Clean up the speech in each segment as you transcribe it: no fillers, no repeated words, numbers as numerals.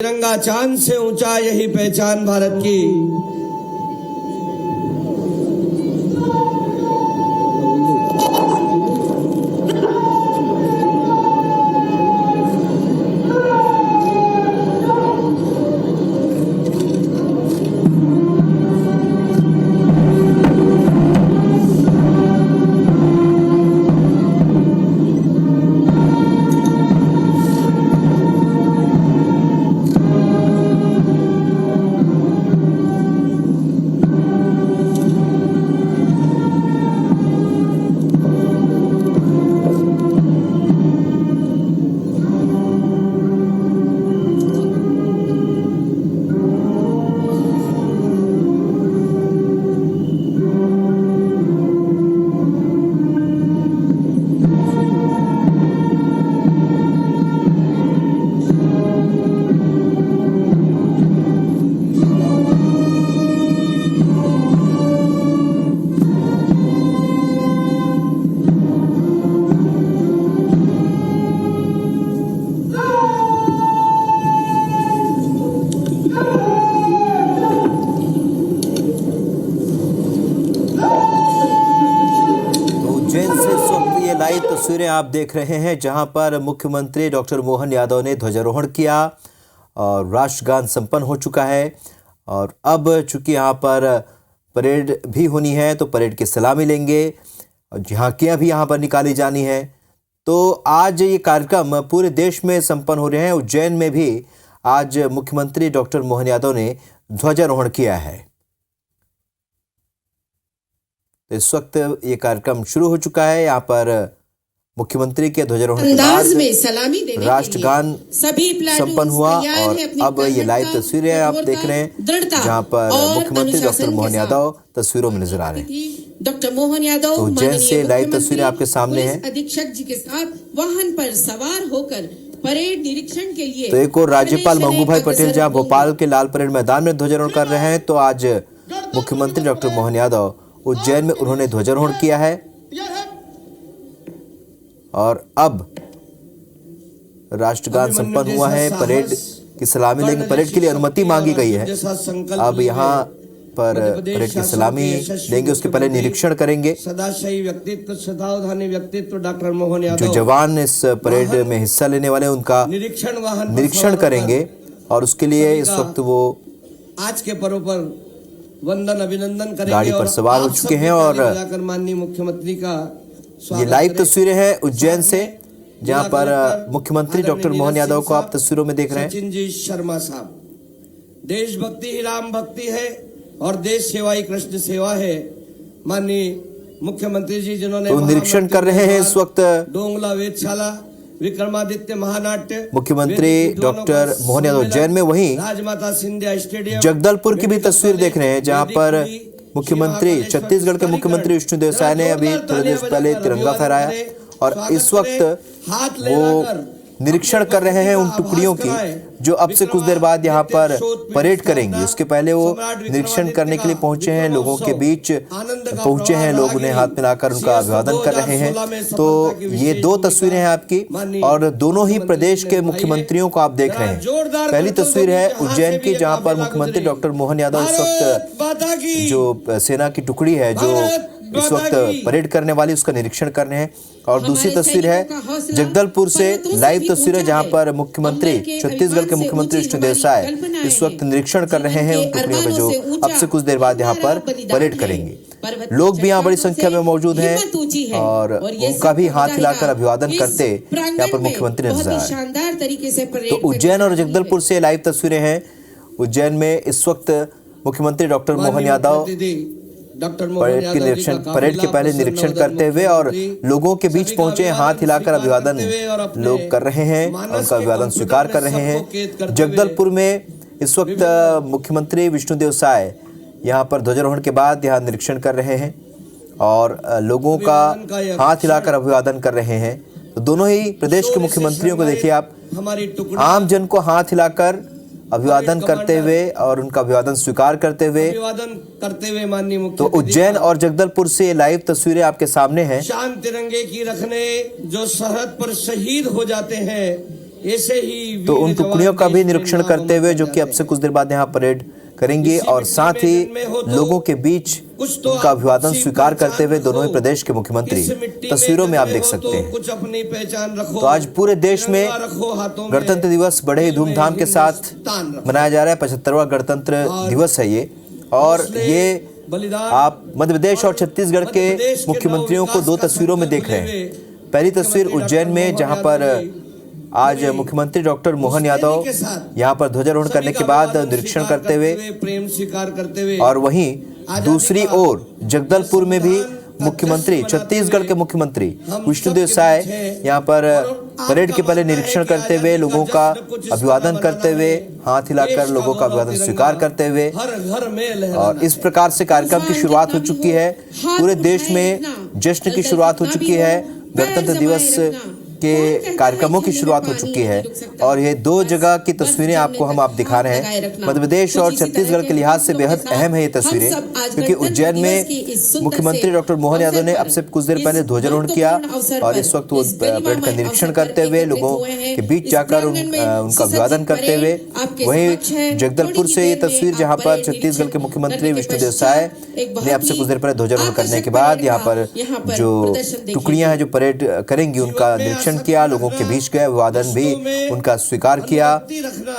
तिरंगा चांद से ऊंचा, यही पहचान भारत की। उज्जैन से इस वक्त ये लाइव तस्वीरें आप देख रहे हैं जहां पर मुख्यमंत्री डॉक्टर मोहन यादव ने ध्वजारोहण किया और राष्ट्रगान संपन्न हो चुका है। और अब चूंकि यहां पर परेड भी होनी है तो परेड की सलामी लेंगे और झांकियां भी यहां पर निकाली जानी है। तो आज ये कार्यक्रम पूरे देश में संपन्न हो रहे हैं। उज्जैन में भी आज मुख्यमंत्री डॉक्टर मोहन यादव ने ध्वजारोहण किया है। तो इस वक्त ये कार्यक्रम शुरू हो चुका है। यहाँ पर मुख्यमंत्री के ध्वजारोहण के बाद राष्ट्रगान संपन्न हुआ और अब ये लाइव तस्वीरें आप देख रहे हैं जहाँ पर मुख्यमंत्री डॉक्टर मोहन यादव तस्वीरों में नजर आ रहे हैं। डॉक्टर मोहन यादव तो उज्जैन से लाइव तस्वीरें आपके सामने हैं। अधीक्षक जी के साथ वाहन पर सवार होकर परेड निरीक्षण के लिए तो एक और राज्यपाल मंगूभाई पटेल जहाँ भोपाल के लाल परेड मैदान में ध्वजारोहण कर रहे हैं, तो आज मुख्यमंत्री डॉक्टर मोहन यादव उज्जैन में उन्होंने ध्वजारोहण किया है। और अब राष्ट्रगान संपन्न हुआ है, परेड की सलामी लेंगे। परेड के लिए अनुमति मांगी गई है। अब यहाँ पर परेड की सलामी लेंगे, उसके पहले निरीक्षण करेंगे। सदाशयी व्यक्तित्व, सदावधानी व्यक्तित्व डॉक्टर मोहन यादव जो जवान इस परेड में हिस्सा लेने वाले उनका निरीक्षण करेंगे और उसके लिए इस वक्त वो आज के पर्व पर वंदन अभिनंदन करेंगे। गाड़ी पर सवार हो चुके हैं और माननीय मुख्यमंत्री का ये लाइव तस्वीरें हैं उज्जैन से जहां पर मुख्यमंत्री डॉक्टर मोहन यादव को आप तस्वीरों में देख रहे हैं। सचिन जी शर्मा साहब, देशभक्ति ही राम भक्ति है और देश सेवा ही कृष्ण सेवा है। माननीय मुख्यमंत्री जी जिन्होंने तो निरीक्षण कर रहे हैं इस वक्त डोंगला वेधशाला, विक्रमादित्य महानाट्य, मुख्यमंत्री डॉक्टर मोहन यादव उज्जैन में, वहीं राजमाता सिंधिया स्टेडियम जगदलपुर की भी तस्वीर देख रहे हैं जहां पर मुख्यमंत्री छत्तीसगढ़ के मुख्यमंत्री विष्णुदेव साय ने अभी थोड़ी देर पहले तिरंगा फहराया और इस वक्त वो निरीक्षण कर रहे हैं उन टुकड़ियों की जो अब से कुछ देर बाद यहाँ पर परेड करेंगी। उसके पहले वो निरीक्षण करने के लिए पहुंचे हैं, लोगों के बीच पहुंचे हैं, लोग उन्हें हाथ मिलाकर उनका अभिवादन कर रहे हैं। तो ये दो तस्वीरें हैं आपकी और दोनों ही प्रदेश के मुख्यमंत्रियों को आप देख रहे हैं। पहली तस्वीर है उज्जैन की जहाँ पर मुख्यमंत्री डॉक्टर मोहन यादव इस वक्त जो सेना की टुकड़ी है जो इस वक्त परेड करने वाली उसका निरीक्षण कर रहे हैं। और दूसरी तस्वीर है जगदलपुर से लाइव तस्वीर है जहां पर मुख्यमंत्री छत्तीसगढ़ के मुख्यमंत्री विष्णुदेव साय इस वक्त निरीक्षण कर रहे हैं उन टुकड़ियों में जो अब से कुछ देर बाद यहां पर परेड करेंगे। लोग भी यहां बड़ी संख्या में मौजूद हैं और उनका भी हाथ हिलाकर अभिवादन करते यहाँ पर मुख्यमंत्री नजर आ रहे हैं। तो उज्जैन और जगदलपुर से लाइव तस्वीरें हैं। उज्जैन में इस वक्त मुख्यमंत्री डॉक्टर मोहन यादव परेड के पहले निरीक्षण करते हुए और लोगों के बीच पहुंचे, हाथ हिलाकर अभिवादन लोग कर रहे हैं, उनका अभिवादन स्वीकार कर रहे हैं। जगदलपुर में इस वक्त मुख्यमंत्री विष्णुदेव साय यहां पर ध्वजारोहण के बाद यहां निरीक्षण कर रहे हैं और लोगों का हाथ हिलाकर अभिवादन कर रहे हैं। तो दोनों ही प्रदेश के मुख्यमंत्रियों को देखिए आप, आम जन को हाथ हिलाकर अभिवादन करते हुए और उनका अभिवादन स्वीकार करते हुए माननीय तो उज्जैन और जगदलपुर से लाइव तस्वीरें आपके सामने हैं। शान तिरंगे की रखने जो सरहद पर शहीद हो जाते हैं, ऐसे ही तो उन वीर टुकड़ियों का जवान भी देश निरीक्षण प्रेम करते हुए, जो कि अब जाते से कुछ देर बाद यहाँ परेड करेंगे, इसी और मिट्टी साथ में ही जन्मे हो तो लोगों के बीच कुछ तो उनका अभिवादन आपसी स्वीकार पहचान करते हुए दोनों ही रखो। प्रदेश के मुख्यमंत्री इस मिट्टी तस्वीरों में आप जन्मे देख हो सकते तो हैं। कुछ अपनी पहचान रखो। तो आज पूरे देश में तिरंगा रखो हाथों में, गणतंत्र दिवस बड़े ही दिल में धूमधाम के साथ हिंदुस्तान रखो। मनाया जा रहा है। 75वां गणतंत्र दिवस है ये, और ये बलिदान आप मध्य प्रदेश और छत्तीसगढ़ के मध्य प्रदेश के मुख्यमंत्रियों को नव दो विकास का तस्वीरों में संकल्प देख रहे ले हैं। हुए पहली तस्वीर मुख्यमंत्री उज्जैन में, डॉक्टर जहां मोहन पर यादव जी आज मुख्यमंत्री डॉक्टर मोहन यादव के साथ यहां पर ध्वजारोहण करने के बाद निरीक्षण करते हुए, प्रेम स्वीकार करते हुए, और वहीं दूसरी ओर जगदलपुर में भी मुख्यमंत्री, छत्तीसगढ़ के मुख्यमंत्री विष्णुदेव साय यहां पर परेड के पहले निरीक्षण करते हुए, लोगों का अभिवादन करते हुए, हाथ हिलाकर लोगों का अभिवादन स्वीकार करते हुए, हर घर में लहराना और इस प्रकार से कार्यक्रम की शुरुआत हो चुकी है। पूरे देश में जश्न की शुरुआत हो चुकी है, गणतंत्र दिवस के कार्यक्रमों की शुरुआत हो चुकी है। और ये दो जगह की तस्वीरें आपको आप दिखा रहे हैं। मध्य प्रदेश और छत्तीसगढ़ के लिहाज से बेहद अहम है ये तस्वीरें, क्योंकि उज्जैन में मुख्यमंत्री डॉक्टर मोहन यादव ने अब से कुछ देर पहले ध्वजारोहण किया, और इस वक्त वो परेड का निरीक्षण करते हुए, लोगों के बीच जाकर उनका अभिवादन करते हुए, वहीं जगदलपुर से ये तस्वीर जहां पर छत्तीसगढ़ के मुख्यमंत्री विष्णुदेव साय ने अब से कुछ देर पहले ध्वजारोहण करने के बाद यहाँ पर जो टुकड़ियां हैं जो परेड करेंगी उनका निरीक्षण किया, लोगों के बीच गए, अभिवादन भी उनका स्वीकार किया।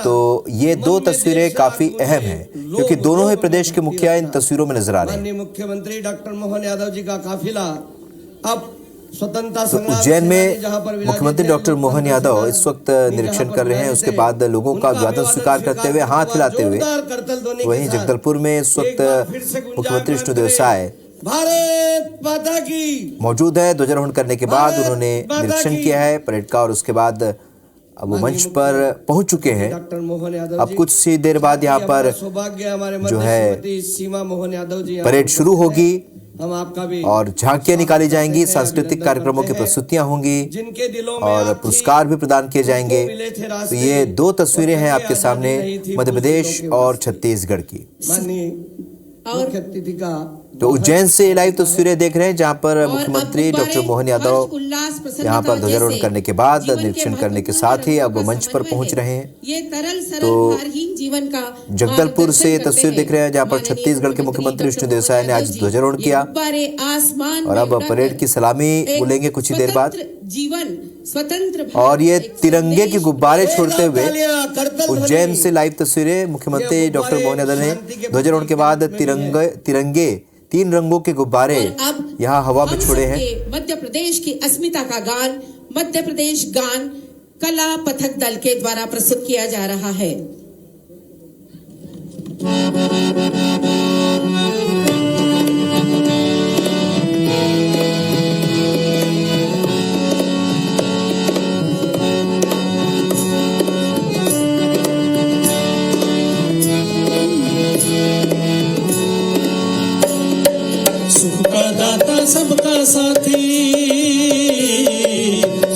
तो ये दो तस्वीरें काफी अहम हैं, क्योंकि दोनों ही प्रदेश के मुखिया इन तस्वीरों में नजर आ रहे हैं। माननीय मुख्यमंत्री डॉक्टर मोहन यादव जी का काफिला अब स्वतंत्रता तो संग्राम उज्जैन में जहां पर मुख्यमंत्री डॉक्टर मोहन यादव इस वक्त निरीक्षण कर रहे हैं, उसके बाद लोगों का अभिवादन स्वीकार करते हुए, हाथ हिलाते हुए, वहीं जगदलपुर में इस वक्त मुख्यमंत्री विष्णुदेव साय भारत माता की मौजूद है। ध्वजारोहण करने के बाद उन्होंने निरीक्षण किया है परेड का, और उसके बाद अब वो मंच पर पहुंच चुके हैं। डॉक्टर मोहन यादव अब कुछ सी देर बाद यहाँ पर सौभाग्य हमारे जो है श्रीमती सीमा मोहन यादव जी परेड शुरू होगी, हम आपका भी और झांकियां निकाली जाएंगी, सांस्कृतिक कार्यक्रमों की प्रस्तुतियां होंगी, जिनके दिलों में और पुरस्कार भी प्रदान किए जाएंगे। तो ये दो तस्वीरें हैं आपके सामने मध्य प्रदेश और छत्तीसगढ़ की। माननीय मुख्य अतिथि का तो उज्जैन से लाइव तस्वीरें देख रहे हैं, जहां पर मुख्यमंत्री डॉक्टर मोहन यादव यहां पर ध्वजारोहण करने के बाद निरीक्षण करने के साथ ही अब मंच पर पहुंच रहे हैं। तो जगदलपुर से तस्वीर देख रहे हैं, जहां पर छत्तीसगढ़ के मुख्यमंत्री विष्णुदेव साय ने आज ध्वजारोहण किया, और अब परेड की सलामी बोलेंगे कुछ ही देर बाद। और ये तिरंगे के गुब्बारे छोड़ते हुए उज्जैन से लाइव तस्वीरें, मुख्यमंत्री डॉक्टर मोहन यादव ने ध्वजारोहण के बाद तिरंगे 3 रंगों के गुब्बारे यहाँ हवा में छोड़े हैं। मध्य प्रदेश की अस्मिता का गान मध्य प्रदेश गान कला पथक दल के द्वारा प्रस्तुत किया जा रहा है। सुख का दाता सबका साथी,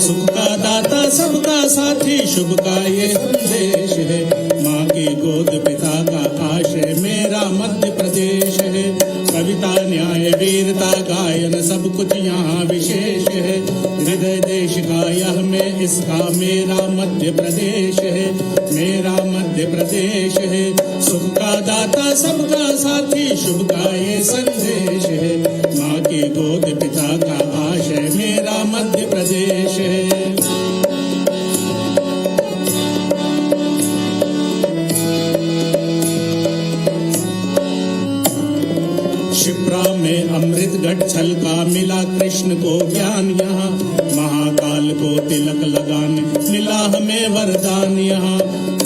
सुख का दाता सबका साथी, शुभ का ये संदेश है। माँ की गोद पिता का आशय मेरा मध्य प्रदेश है। कविता न्याय वीरता गायन सब कुछ यहाँ विशेष है। हृदय देश का यह में इसका मेरा मध्य प्रदेश है, मेरा मध्य प्रदेश है। सुख का दाता सबका साथी, शुभ का ये संदेश है। माँ की गोद पिता का आशय मेरा मध्य प्रदेश है। शिप्रा में अमृत घट छलका मिला कृष्ण को ज्ञान यहाँ। महाकाल को तिलक लगाने मिला हमें वरदान यहाँ।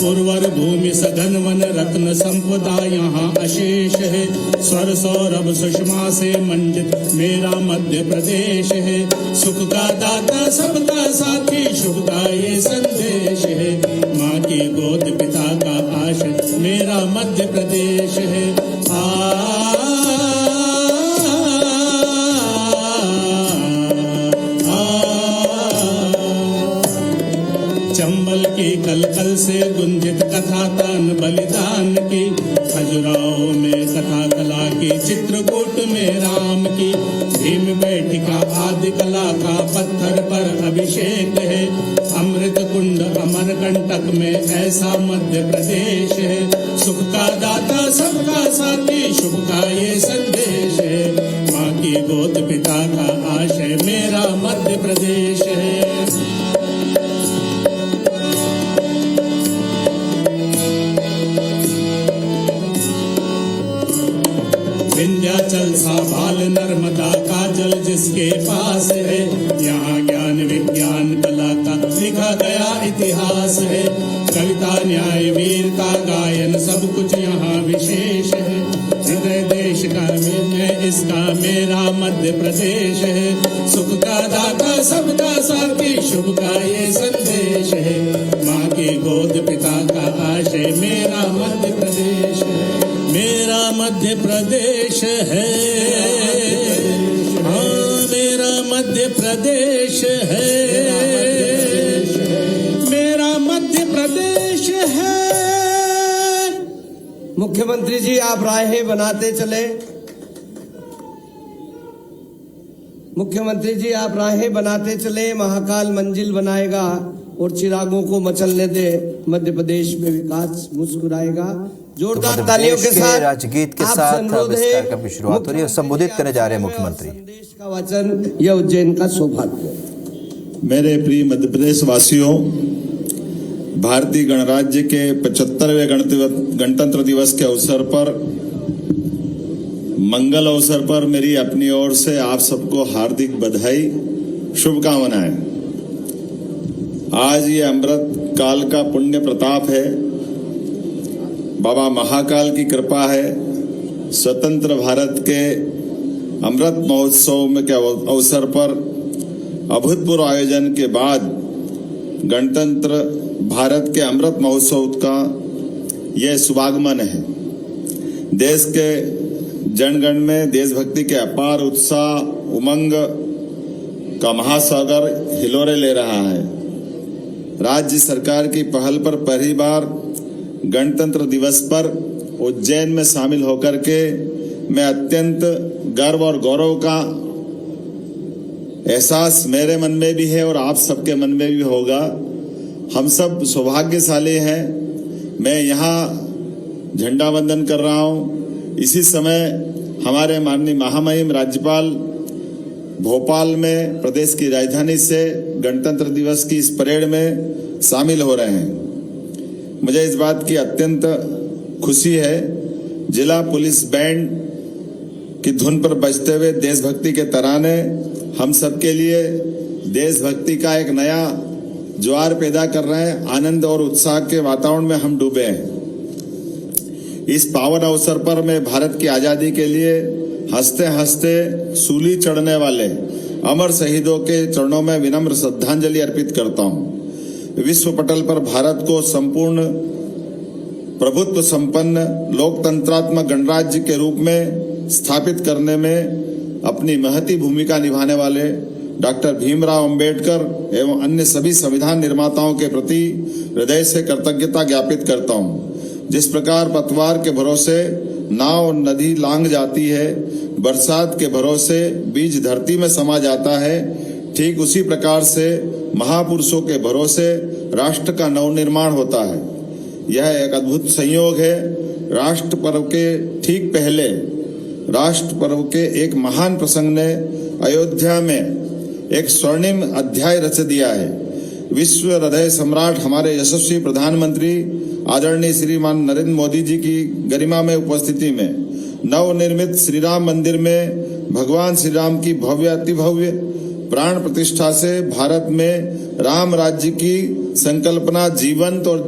उर्वर भूमि सघन वन रत्न संपदा यहाँ अशेष है। स्वर सौरभ सुषमा से मंडित मेरा मध्य प्रदेश है। सुख का दाता सबका साथी, शुभ का ये संदेश है। माँ की गोद पिता का आशय मेरा मध्य प्रदेश है। चंबल की कलकल से गुंजित कथा तान बलिदान की। खजुराहो में कथा कला की, चित्रकूट में राम की। भीम बैठिका आदि कला का पत्थर पर अभिषेक है। अमृत कुंड अमर कंटक में ऐसा मध्य प्रदेश है। सुख का दाता सबका साथी शुभ का ये संदेश है। माँ की गोद पिता का आशय मेरा मध्य प्रदेश है। विंध्याचल सा बाल नर्मदा का जल जिसके पास है। यहाँ ज्ञान विज्ञान कला का लिखा गया इतिहास है। कविता न्याय वीरता गायन सब कुछ यहाँ विशेष है। हृदय देश का में इसका मेरा मध्य प्रदेश है। सुख का दाता सबका साथी शुभ का ये संदेश है। माँ की गोद पिता का आशय मेरा मध्य प्रदेश है। मेरा मध्य प्रदेश है। हाँ मेरा मध्य प्रदेश है। मेरा मध्य प्रदेश है। मुख्यमंत्री जी आप राहें बनाते चले। मुख्यमंत्री जी आप राहें बनाते चले, महाकाल मंजिल बनाएगा और चिरागों को मचलने दे। मध्य प्रदेश में विकास मुस्कुराएगा। जोरदार तालियों के साथ राजगीत के साथ अब इस कार्यक्रम की शुरुआत हो रही है। संबोधित करने जा रहे हैं मुख्यमंत्री। संदेश का वचन, यह उज्जैन का सौभाग्य। मेरे प्रिय मध्य प्रदेश वासियों, भारतीय गणराज्य के 75वें गणतंत्र दिवस के अवसर पर, मंगल अवसर पर मेरी अपनी ओर से आप सबको हार्दिक बधाई, शुभकामनाएं। आज ये अमृत काल का पुण्य प्रताप है। बाबा महाकाल की कृपा है। स्वतंत्र भारत के अमृत महोत्सव में के अवसर पर अभूतपूर्व आयोजन के बाद गणतंत्र भारत के अमृत महोत्सव का यह शुभागमन है। देश के जनगण में देशभक्ति के अपार उत्साह, उमंग का महासागर हिलोरे ले रहा है। राज्य सरकार की पहल पर पहली बार गणतंत्र दिवस पर उज्जैन में शामिल होकर के मैं अत्यंत गर्व और गौरव का एहसास मेरे मन में भी है और आप सबके मन में भी होगा। हम सब सौभाग्यशाली हैं। मैं यहाँ झंडा वंदन कर रहा हूँ। इसी समय हमारे माननीय महामहिम राज्यपाल भोपाल में प्रदेश की राजधानी से गणतंत्र दिवस की इस परेड में शामिल हो रहे हैं। मुझे इस बात की अत्यंत खुशी है। जिला पुलिस बैंड की धुन पर बजते हुए देशभक्ति के तराने हम सबके लिए देशभक्ति का एक नया ज्वार पैदा कर रहे हैं। आनंद और उत्साह के वातावरण में हम डूबे हैं। इस पावन अवसर पर मैं भारत की आजादी के लिए हंसते हंसते सूली चढ़ने वाले अमर शहीदों के चरणों में विनम्र श्रद्धांजलि अर्पित करता हूं। विश्व पटल पर भारत को संपूर्ण प्रभुत्व संपन्न लोकतंत्रात्मक गणराज्य के रूप में स्थापित करने में अपनी महती भूमिका निभाने वाले डॉक्टर भीमराव अंबेडकर एवं अन्य सभी संविधान निर्माताओं के प्रति हृदय से कृतज्ञता ज्ञापित करता हूं। जिस प्रकार पतवार के भरोसे नाव नदी लांग जाती है, बरसात के भरोसे बीज धरती में समा जाता है, ठीक उसी प्रकार से महापुरुषों के भरोसे राष्ट्र का नवनिर्माण होता है। यह एक अद्भुत संयोग है। राष्ट्र पर्व के ठीक पहले राष्ट्र पर्व के एक महान प्रसंग ने अयोध्या में एक स्वर्णिम अध्याय रच दिया है। विश्व हृदय सम्राट हमारे यशस्वी प्रधानमंत्री आदरणीय श्रीमान नरेंद्र मोदी जी की गरिमा में उपस्थिति में नवनिर्मित श्री राम मंदिर में भगवान श्री राम की भव्य अति भव्य प्राण प्रतिष्ठा से भारत में राम राज्य की संकल्पना जीवंत और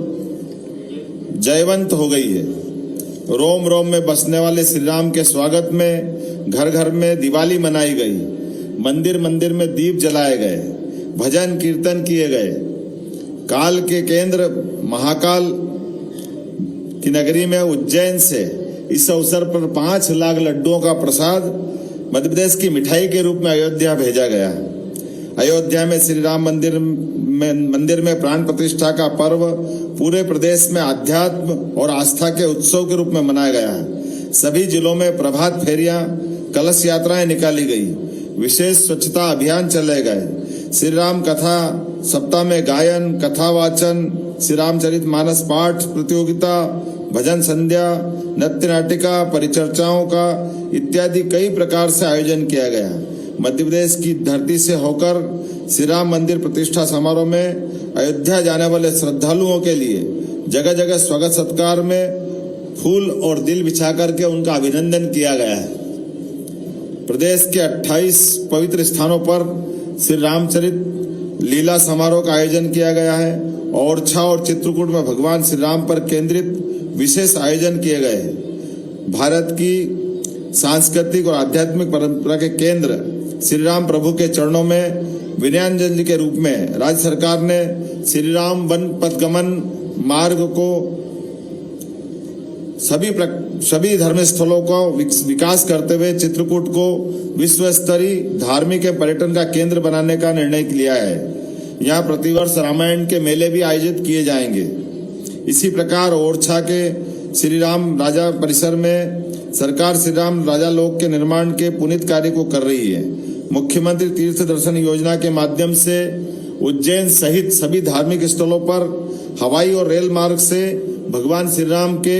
जयवंत हो गई है। रोम रोम में बसने वाले श्री राम के स्वागत में घर घर में दिवाली मनाई गई, मंदिर मंदिर में दीप जलाए गए, भजन कीर्तन किए गए। काल के केंद्र महाकाल की नगरी में उज्जैन से इस अवसर पर 5 लाख लड्डुओं का प्रसाद मध्य प्रदेश की मिठाई के रूप में अयोध्या भेजा गया। अयोध्या में श्री राम मंदिर में प्राण प्रतिष्ठा का पर्व पूरे प्रदेश में आध्यात्म और आस्था के उत्सव के रूप में मनाया गया है। सभी जिलों में प्रभात फेरियां, कलश यात्राएं निकाली गई, विशेष स्वच्छता अभियान चलाए गए। श्री राम कथा सप्ताह में गायन, कथा वाचन, श्री रामचरित मानस पाठ प्रतियोगिता, भजन संध्या, नृत्य नाटिका, परिचर्चाओं का इत्यादि कई प्रकार से आयोजन किया गया। मध्य प्रदेश की धरती से होकर श्री राम मंदिर प्रतिष्ठा समारोह में अयोध्या जाने वाले श्रद्धालुओं के लिए जगह जगह स्वागत सत्कार में फूल और दिल बिछा करके उनका अभिनंदन किया गया है। प्रदेश के 28 पवित्र स्थानों पर श्री रामचरित लीला समारोह का आयोजन किया गया है। ओरछा और चित्रकूट में भगवान श्री राम पर केंद्रित विशेष आयोजन किए गए हैं। भारत की सांस्कृतिक और आध्यात्मिक परंपरा के केंद्र श्री राम प्रभु के चरणों में विनयाञ्जलि के रूप में राज्य सरकार ने श्री राम वन पथगमन मार्ग को सभी धर्म स्थलों का विकास करते हुए चित्रकूट को विश्व स्तरीय धार्मिक एवं पर्यटन का केंद्र बनाने का निर्णय लिया है। यहाँ प्रतिवर्ष रामायण के मेले भी आयोजित किए जाएंगे। इसी प्रकार ओरछा के श्री राम राजा परिसर में सरकार श्री राम राजा लोक के निर्माण के पुनीत कार्य को कर रही है। मुख्यमंत्री तीर्थ दर्शन योजना के माध्यम से उज्जैन सहित सभी धार्मिक स्थलों पर हवाई और रेल मार्ग से भगवान श्री राम के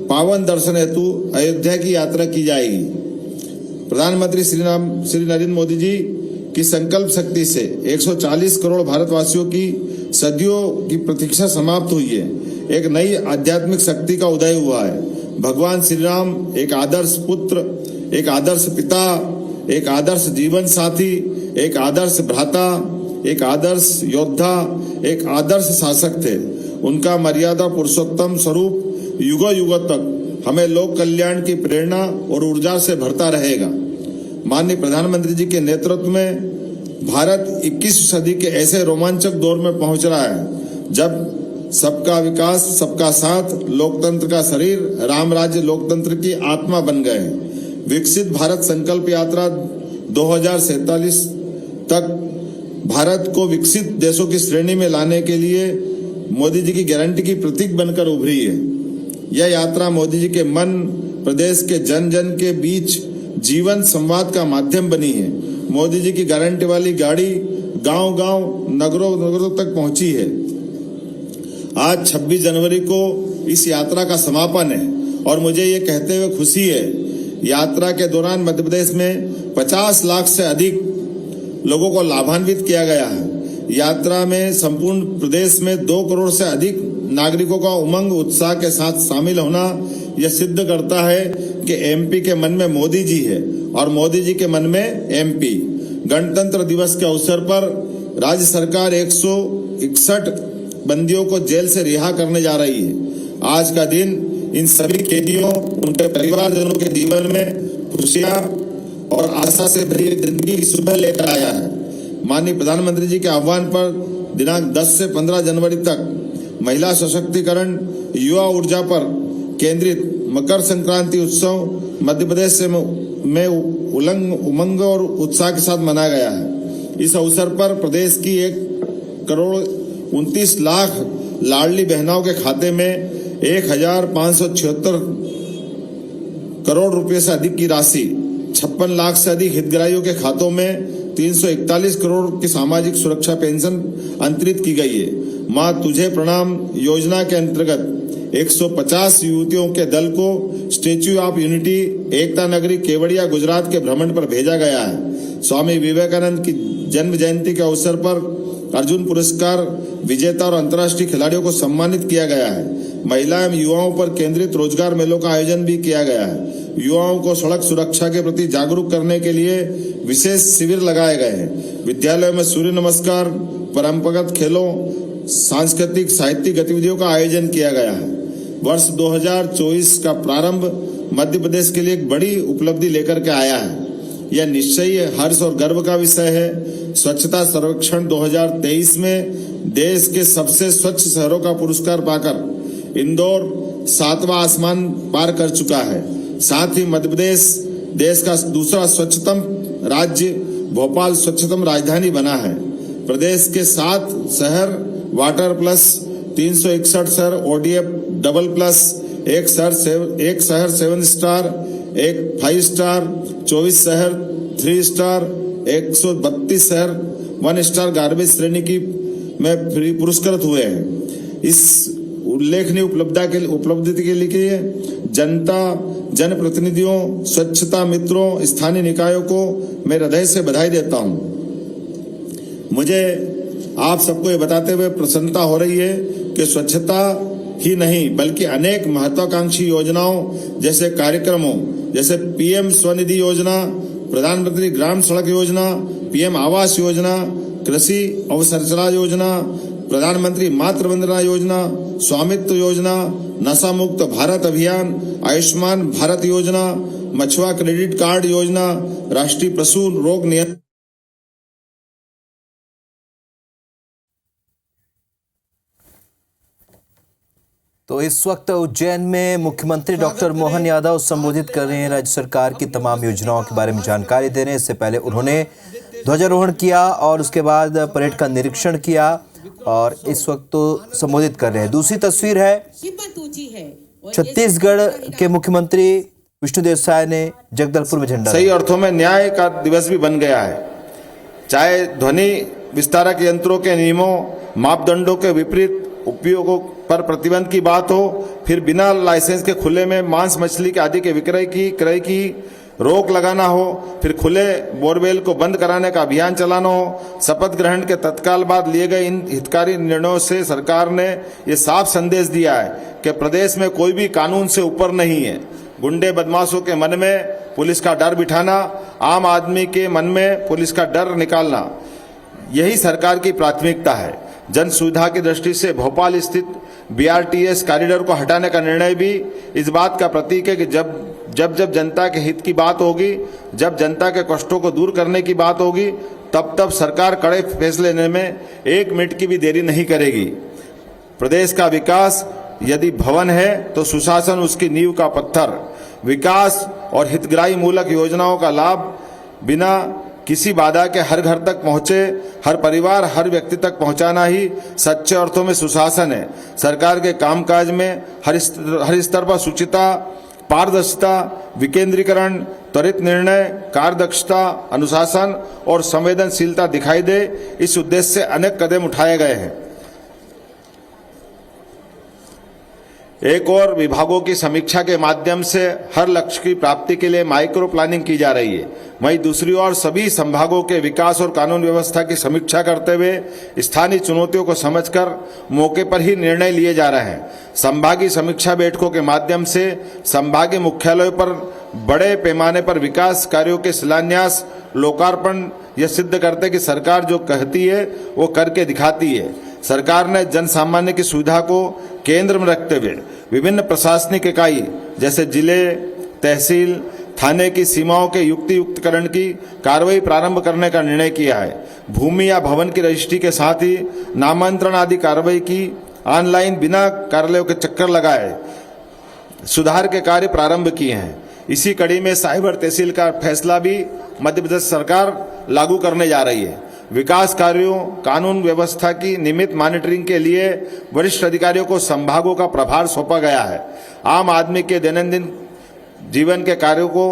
पावन दर्शन हेतु अयोध्या की यात्रा की जाएगी। प्रधानमंत्री श्री नरेंद्र मोदी जी की संकल्प शक्ति से 140 करोड़ भारतवासियों की सदियों की प्रतीक्षा समाप्त हुई है। एक नई आध्यात्मिक शक्ति का उदय हुआ है। भगवान श्री राम एक आदर्श पुत्र, एक आदर्श पिता, एक आदर्श जीवन साथी, एक आदर्श भ्राता, एक आदर्श योद्धा, एक आदर्श शासक थे। उनका मर्यादा पुरुषोत्तम स्वरूप युगों युगों तक हमें लोक कल्याण की प्रेरणा और ऊर्जा से भरता रहेगा। माननीय प्रधानमंत्री जी के नेतृत्व में भारत 21वीं सदी के ऐसे रोमांचक दौर में पहुंच रहा है जब सबका विकास, सबका साथ, लोकतंत्र का शरीर, राम राज्य लोकतंत्र की आत्मा बन गए हैं। विकसित भारत संकल्प यात्रा 2047 तक भारत को विकसित देशों की श्रेणी में लाने के लिए मोदी जी की गारंटी की प्रतीक बनकर उभरी है। यह यात्रा मोदी जी के मन, प्रदेश के जन जन के बीच जीवन संवाद का माध्यम बनी है। मोदी जी की गारंटी वाली गाड़ी गांव-गांव, नगरों तक पहुंची है। आज 26 जनवरी को इस यात्रा का समापन है और मुझे ये कहते हुए खुशी है, यात्रा के दौरान मध्य प्रदेश में 50 लाख से अधिक लोगों को लाभान्वित किया गया है। यात्रा में संपूर्ण प्रदेश में 2 करोड़ से अधिक नागरिकों का उमंग उत्साह के साथ शामिल होना यह सिद्ध करता है कि एमपी के मन में मोदी जी है और मोदी जी के मन में एमपी। गणतंत्र दिवस के अवसर पर राज्य सरकार 161 बंदियों को जेल से रिहा करने जा रही है। आज का दिन इन सभी कैदियों, उनके परिवारजनों के जीवन में खुशियां और आशा से भरी जिंदगी की सुबह लेकर आया है। माननीय प्रधानमंत्री जी के आह्वान पर दिनांक 10 से 15 जनवरी तक महिला सशक्तिकरण, युवा ऊर्जा पर केंद्रित मकर संक्रांति उत्सव मध्य प्रदेश में उमंग और उत्साह के साथ मनाया गया है। इस अवसर पर प्रदेश की 1 करोड़ 29 लाख लाडली बहनों के खाते में 1576 करोड़ रुपए से अधिक की राशि, 56 लाख से अधिक हितग्राहियों के खातों में 341 करोड़ की सामाजिक सुरक्षा पेंशन अंतरित की गई है। माँ तुझे प्रणाम योजना के अंतर्गत 150 युवतियों के दल को स्टेच्यू ऑफ यूनिटी, एकता नगरी केवड़िया गुजरात के भ्रमण पर भेजा गया है। स्वामी विवेकानंद की जन्म जयंती के अवसर पर अर्जुन पुरस्कार विजेता और अंतर्राष्ट्रीय खिलाड़ियों को सम्मानित किया गया है। महिला एवं युवाओं पर केंद्रित रोजगार मेलों का आयोजन भी किया गया है। युवाओं को सड़क सुरक्षा के प्रति जागरूक करने के लिए विशेष शिविर लगाए गए हैं। विद्यालयों में सूर्य नमस्कार, परंपरागत खेलों, सांस्कृतिक साहित्यिक गतिविधियों का आयोजन किया गया है। वर्ष 2024 का प्रारंभ मध्य प्रदेश के लिए एक बड़ी उपलब्धि लेकर के आया है। यह निश्चय ही हर्ष और गर्व का विषय है। स्वच्छता सर्वेक्षण 2023 में देश के सबसे स्वच्छ शहरों का पुरस्कार पाकर इंदौर 7वां आसमान पार कर चुका है। साथ ही मध्य प्रदेश देश का दूसरा स्वच्छतम राज्य, भोपाल स्वच्छतम राजधानी बना है। प्रदेश के 7 शहर वाटर प्लस, 361 शहर ODF डबल प्लस, एक शहर 7 स्टार, एक 5 स्टार, 24 शहर 3 स्टार, 132 शहर 1 स्टार गार्बेज श्रेणी की में पुरस्कृत हुए हैं। इस उल्लेखनीय उपलब्धि के लिए जनता, जनप्रतिनिधियों, स्वच्छता मित्रों, स्थानीय निकायों को मैं हृदय से बधाई देता हूं। मुझे आप सबको ये बताते हुए प्रसन्नता हो रही है कि स्वच्छता ही नहीं बल्कि अनेक महत्वाकांक्षी योजनाओं जैसे कार्यक्रमों जैसे पीएम स्वनिधि योजना, प्रधानमंत्री ग्राम सड़क योजना, पीएम आवास योजना, कृषि अवसंरचना योजना, प्रधानमंत्री मातृ वंदना योजना, स्वामित्व योजना, नशा मुक्त भारत अभियान, आयुष्मान भारत योजना, मछुआ क्रेडिट कार्ड योजना, राष्ट्रीय पशु रोग नियंत्रण। तो इस वक्त उज्जैन में मुख्यमंत्री डॉक्टर मोहन यादव संबोधित कर रहे हैं, राज्य सरकार की तमाम योजनाओं के बारे में जानकारी दे रहे हैं। इससे पहले उन्होंने ध्वजारोहण किया और उसके बाद परेड का निरीक्षण किया और इस वक्त तो संबोधित कर रहे हैं। दूसरी तस्वीर है छत्तीसगढ़ के मुख्यमंत्री विष्णुदेव साय ने जगदलपुर में झंडा। सही अर्थों में न्याय का दिवस भी बन गया है। चाहे ध्वनि विस्तारक यंत्रों के नियमों, मापदंडों के विपरीत उपयोगों पर प्रतिबंध की बात हो, फिर बिना लाइसेंस के खुले में मांस मछली के आदि के विक्रय की क्रय की रोक लगाना हो, फिर खुले बोरवेल को बंद कराने का अभियान चलाना हो। शपथ ग्रहण के तत्काल बाद लिए गए इन हितकारी निर्णयों से सरकार ने ये साफ संदेश दिया है कि प्रदेश में कोई भी कानून से ऊपर नहीं है। गुंडे बदमाशों के मन में पुलिस का डर बिठाना, आम आदमी के मन में पुलिस का डर निकालना, यही सरकार की प्राथमिकता है। जन सुविधा की दृष्टि से भोपाल स्थित बीआरटीएस कॉरिडोर को हटाने का निर्णय भी इस बात का प्रतीक है कि जब जनता के हित की बात होगी, जब जनता के कष्टों को दूर करने की बात होगी, तब सरकार कड़े फैसले लेने में एक मिनट की भी देरी नहीं करेगी। प्रदेश का विकास यदि भवन है तो सुशासन उसकी नींव का पत्थर। विकास और हितग्राही मूलक योजनाओं का लाभ बिना किसी बाधा के हर घर तक पहुंचे, हर परिवार, हर व्यक्ति तक पहुंचाना ही सच्चे अर्थों में सुशासन है। सरकार के कामकाज में हर स्तर पर शुचिता, पारदर्शिता, विकेंद्रीकरण, त्वरित निर्णय, कार्यदक्षता, अनुशासन और संवेदनशीलता दिखाई दे, इस उद्देश्य से अनेक कदम उठाए गए हैं। एक और विभागों की समीक्षा के माध्यम से हर लक्ष्य की प्राप्ति के लिए माइक्रो प्लानिंग की जा रही है। वहीं दूसरी ओर सभी संभागों के विकास और कानून व्यवस्था की समीक्षा करते हुए स्थानीय चुनौतियों को समझकर मौके पर ही निर्णय लिए जा रहे हैं। संभागीय समीक्षा बैठकों के माध्यम से संभागीय मुख्यालयों पर बड़े पैमाने पर विकास कार्यों के शिलान्यास, लोकार्पण यह सिद्ध करते कि सरकार जो कहती है वो करके दिखाती है। सरकार ने जन सामान्य की सुविधा को केंद्र में रखते हुए विभिन्न प्रशासनिक इकाई जैसे जिले, तहसील, थाने की सीमाओं के युक्तियुक्तकरण की कार्रवाई प्रारंभ करने का निर्णय किया है। भूमि या भवन की रजिस्ट्री के साथ ही नामांतरण आदि कार्रवाई की ऑनलाइन बिना कार्यालयों के चक्कर लगाए सुधार के कार्य प्रारंभ किए हैं। इसी कड़ी में साइबर तहसील का फैसला भी मध्य प्रदेश सरकार लागू करने जा रही है। विकास कार्यों, कानून व्यवस्था की नियमित मॉनिटरिंग के लिए वरिष्ठ अधिकारियों को संभागों का प्रभार सौंपा गया है। आम आदमी के दैनंदिन जीवन के कार्यों को,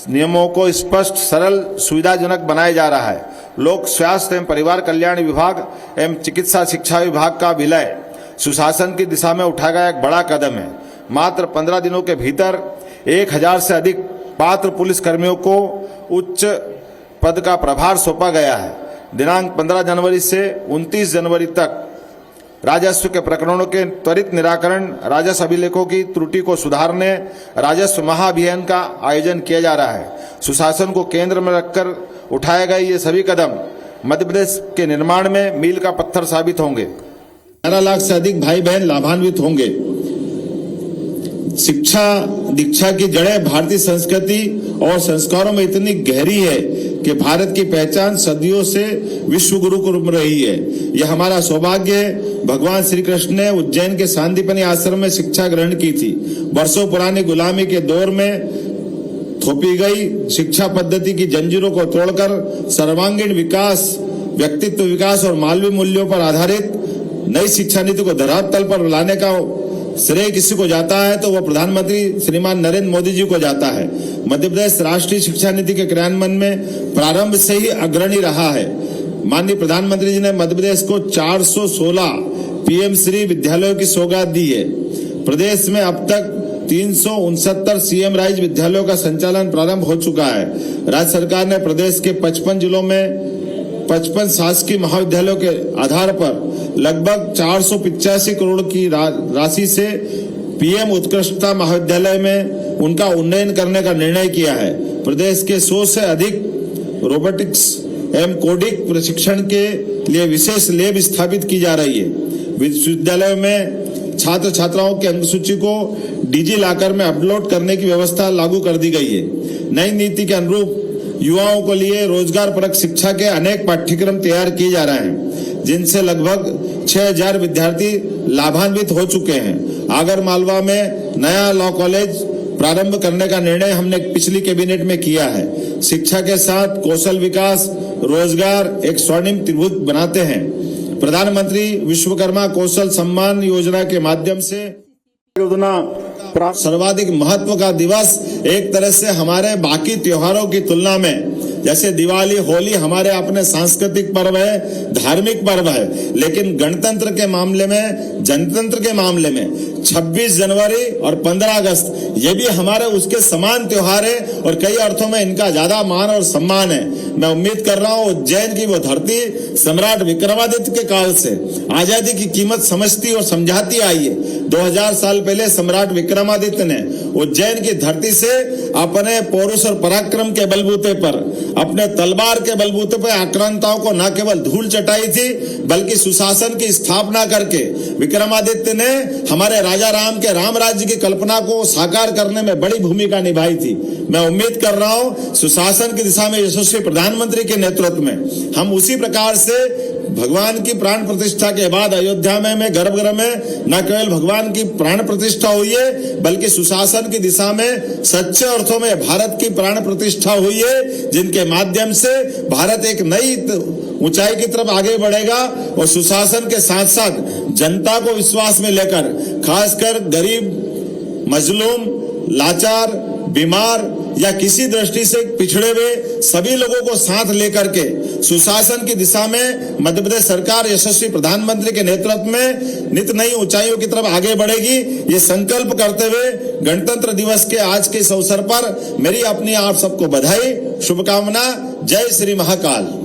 नियमों को स्पष्ट, सरल, सुविधाजनक बनाया जा रहा है। लोक स्वास्थ्य एवं परिवार कल्याण विभाग एवं चिकित्सा शिक्षा विभाग का विलय सुशासन की दिशा में उठाया गया एक बड़ा कदम है। मात्र 15 दिनों के भीतर 1000 से अधिक पात्र पुलिस कर्मियों को उच्च पद का प्रभार सौंपा गया है। दिनांक 15 जनवरी से 29 जनवरी तक राजस्व के प्रकरणों के त्वरित निराकरण, राजस्व अभिलेखों की त्रुटि को सुधारने राजस्व महाअभियान का आयोजन किया जा रहा है। सुशासन को केंद्र में रखकर उठाए गए ये सभी कदम मध्य प्रदेश के निर्माण में मील का पत्थर साबित होंगे। 11 लाख से अधिक भाई बहन लाभान्वित होंगे। शिक्षा दीक्षा की जड़ें भारतीय संस्कृति और संस्कारों में इतनी गहरी है कि भारत की पहचान सदियों से विश्व गुरु के रूप में रही है। यह हमारा सौभाग्य है। भगवान श्री कृष्ण ने उज्जैन के सांदीपनि आश्रम में शिक्षा ग्रहण की थी। वर्षों पुरानी गुलामी के दौर में थोपी गई शिक्षा पद्धति की जंजीरों को तोड़कर सर्वांगीण विकास, व्यक्तित्व विकास और मानवीय मूल्यों पर आधारित नई शिक्षा नीति को धरातल पर लाने का श्रेय किसी को जाता है तो वह प्रधानमंत्री श्रीमान नरेंद्र मोदी जी को जाता है। मध्य प्रदेश राष्ट्रीय शिक्षा नीति के क्रियान्वयन में प्रारंभ से ही अग्रणी रहा है। माननीय प्रधानमंत्री जी ने मध्य प्रदेश को 416 पीएम श्री विद्यालयों की सौगात दी है। प्रदेश में अब तक 369 सीएम राइज विद्यालयों का संचालन प्रारंभ हो चुका है। राज्य सरकार ने प्रदेश के 55 जिलों में 55 शासकीय महाविद्यालयों के आधार पर लगभग 485 करोड़ की राशि से पीएम उत्कृष्टता महाविद्यालय में उनका उन्नयन करने का निर्णय किया है। प्रदेश के 100 से अधिक रोबोटिक्स एवं कोडिंग प्रशिक्षण के लिए विशेष लैब स्थापित की जा रही है। विश्वविद्यालयों में छात्र छात्राओं की अंक सूची को डिजी लॉकर में अपलोड करने की व्यवस्था लागू कर दी गई है। नई नीति के अनुरूप युवाओं को लिए रोजगार परक शिक्षा के अनेक पाठ्यक्रम तैयार किए जा रहे हैं, जिनसे लगभग 6000 विद्यार्थी लाभान्वित हो चुके हैं। आगर मालवा में नया लॉ कॉलेज प्रारंभ करने का निर्णय हमने पिछली कैबिनेट में किया है। शिक्षा के साथ कौशल विकास, रोजगार एक स्वर्णिम त्रिभुज बनाते हैं। प्रधानमंत्री विश्वकर्मा कौशल सम्मान योजना के माध्यम से योजना सर्वाधिक महत्व का दिवस एक तरह से हमारे बाकी त्योहारों की तुलना में, जैसे दिवाली, होली हमारे अपने सांस्कृतिक पर्व है, धार्मिक पर्व है, लेकिन गणतंत्र के मामले में, जनतंत्र के मामले में 26 जनवरी और 15 अगस्त ये भी हमारे उसके समान त्योहार है और कई अर्थों में इनका ज्यादा मान और सम्मान है। मैं उम्मीद कर रहा हूँ उज्जैन की वो धरती सम्राट विक्रमादित्य के काल से आजादी की कीमत समझती और समझाती आई है। 2000 साल पहले सम्राट विक्रमादित्य ने उज्जैन की धरती से अपने पौरुष और पराक्रम के बलबूते पर, अपने तलवार के बलबूते पर आक्रांताओं को न केवल धूल चटाई थी बल्कि सुशासन की स्थापना करके विक्रमादित्य ने हमारे राजा राम के राम राज्य की कल्पना को साकार करने में बड़ी भूमिका निभाई थी। मैं उम्मीद कर रहा हूं सुशासन की दिशा में यशस्वी प्रधानमंत्री के नेतृत्व में हम उसी प्रकार से भगवान की प्राण प्रतिष्ठा के बाद अयोध्या में गर्भगृह में न केवल भगवान की प्राण प्रतिष्ठा हुई है बल्कि सुशासन की दिशा में सच्चे अर्थों में भारत की प्राण प्रतिष्ठा हुई है, जिनके माध्यम से भारत एक नई ऊंचाई की तरफ आगे बढ़ेगा और सुशासन के साथ साथ जनता को विश्वास में लेकर, खासकर गरीब, मजलूम, लाचार, बीमार या किसी दृष्टि से पिछड़े हुए सभी लोगों को साथ लेकर के सुशासन की दिशा में मध्य प्रदेश सरकार यशस्वी प्रधानमंत्री के नेतृत्व में नित नई ऊंचाइयों की तरफ आगे बढ़ेगी। ये संकल्प करते हुए गणतंत्र दिवस के आज के इस अवसर पर मेरी अपनी आप सबको बधाई, शुभकामना। जय श्री महाकाल।